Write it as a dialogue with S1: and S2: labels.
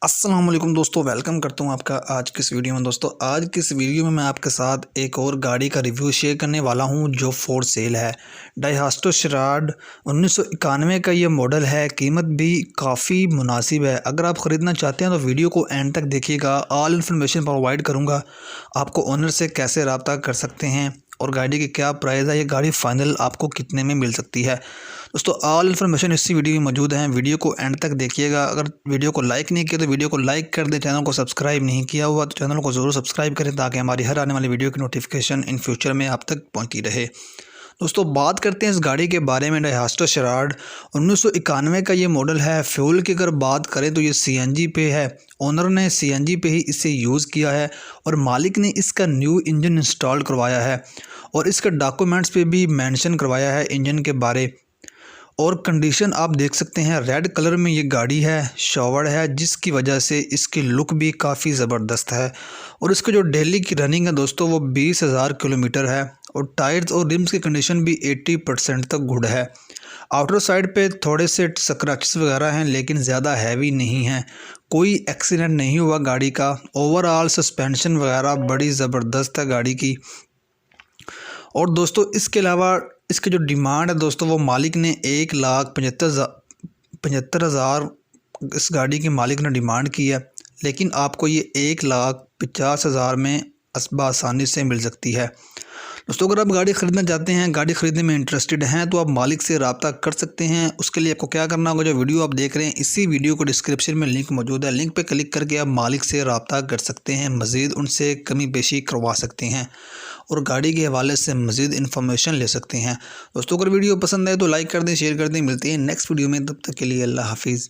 S1: अस्सलाम वालेकुम दोस्तों, वेलकम करता हूँ आपका आज की इस वीडियो में। दोस्तों आज की इस वीडियो में मैं आपके साथ एक और गाड़ी का रिव्यू शेयर करने वाला हूँ जो फॉर सेल है। डाइहास्टो शराड 1991 का ये मॉडल है। कीमत भी काफ़ी मुनासिब है। अगर आप ख़रीदना चाहते हैं तो वीडियो को एंड तक देखिएगा। ऑल इन्फॉर्मेशन प्रोवाइड करूँगा आपको। ओनर से कैसे रब्ता कर सकते हैं और गाड़ी की क्या प्राइस है, ये गाड़ी फाइनल आपको कितने में मिल सकती है। दोस्तों ऑल इन्फॉर्मेशन इसी वीडियो में मौजूद है। वीडियो को एंड तक देखिएगा। अगर वीडियो को लाइक नहीं किया तो वीडियो को लाइक कर दें। चैनल को सब्सक्राइब नहीं किया हुआ तो चैनल को ज़रूर सब्सक्राइब करें ताकि हमारी हर आने वाली वीडियो की नोटिफिकेशन इन फ्यूचर में आप तक पहुंचती रहे। दोस्तों बात करते हैं इस गाड़ी के बारे में। डाइहास्टो शराड 1991 का ये मॉडल है। फ्यूल की अगर बात करें तो ये सीएनजी पे है। ओनर ने सीएनजी पे ही इसे यूज़ किया है और मालिक ने इसका न्यू इंजन इंस्टॉल करवाया है और इसके डॉक्यूमेंट्स पे भी मेंशन करवाया है इंजन के बारे। और कंडीशन आप देख सकते हैं, रेड कलर में ये गाड़ी है, शॉवर्ड है, जिसकी वजह से इसकी लुक भी काफ़ी ज़बरदस्त है। और इसकी जो डेली की रनिंग है दोस्तों वो 20,000 किलोमीटर है और टायर्स और रिम्स की कंडीशन भी 80% तक गुड है। आउटर साइड पे थोड़े से स्क्रैचेस वगैरह हैं लेकिन ज़्यादा हैवी नहीं हैं। कोई एक्सीडेंट नहीं हुआ गाड़ी का। ओवरऑल सस्पेंशन वगैरह बड़ी ज़बरदस्त है गाड़ी की। और दोस्तों इसके अलावा इसकी जो डिमांड है दोस्तों वो मालिक ने 1,75,000 इस गाड़ी की मालिक ने डिमांड की है, लेकिन आपको ये 1,50,000 में आसानी से मिल सकती है। दोस्तों अगर आप गाड़ी ख़रीदना चाहते हैं, गाड़ी ख़रीदने में इंटरेस्टेड हैं तो आप मालिक से रब्ता कर सकते हैं। उसके लिए आपको क्या करना होगा, जो वीडियो आप देख रहे हैं इसी वीडियो को डिस्क्रिप्शन में लिंक मौजूद है। लिंक पे क्लिक करके आप मालिक से रब्ता कर सकते हैं, मज़ीद उनसे कमी बेशी करवा सकते हैं और गाड़ी के हवाले से मज़ीद इन्फॉर्मेशन ले सकते हैं। दोस्तों अगर वीडियो पसंद आए तो लाइक कर दें, शेयर कर दें। मिलते हैं नेक्स्ट वीडियो में, तब तक के लिए अल्लाह हाफिज़।